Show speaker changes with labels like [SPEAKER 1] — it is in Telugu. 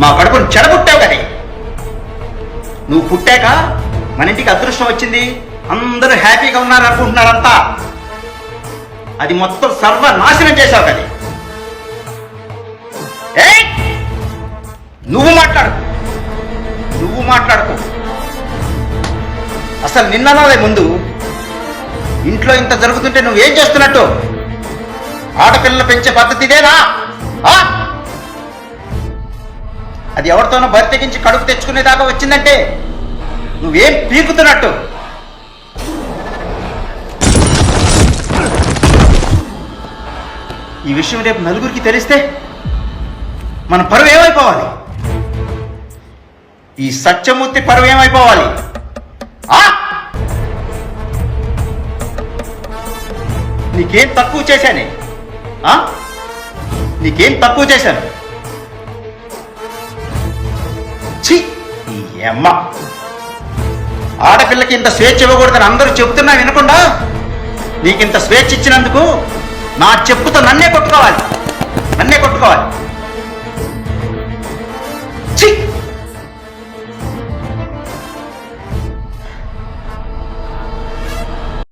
[SPEAKER 1] మా కడుపును చెడబుట్టావు కానీ నువ్వు పుట్టాక మన ఇంటికి అదృష్టం వచ్చింది, అందరూ హ్యాపీగా ఉన్నారు అనుకుంటున్నారంతా. అది మొత్తం సర్వనాశనం చేశావు కానీ. ఏయ్, నువ్వు మాట్లాడుకో. అసలు నిన్ననే ముందు ఇంట్లో ఇంత జరుగుతుంటే నువ్వేం చేస్తున్నట్టు? ఆడపిల్లలు పెంచే పద్ధతి ఇదేనా? అది ఎవరితోనో బరి తెగించి కడుపు తెచ్చుకునేదాకా వచ్చిందంటే నువ్వేం పీకుతున్నట్టు? ఈ విషయం రేపు నలుగురికి తెలిస్తే మన పరువు ఏమైపోవాలి? ఈ సత్యమూర్తి పరువు ఏమైపోవాలి? నీకేం తక్కువ చేశానే? నీకేం తక్కువ చేశాను? ఛీ, ఈ అమ్మ ఆడపిల్లకి ఇంత స్వేచ్ఛ ఇవ్వకూడదని అందరూ చెప్తున్నా వినకుండా నీకింత స్వేచ్ఛ ఇచ్చినందుకు నా చెప్పుతో నన్నే కొట్టుకోవాలి.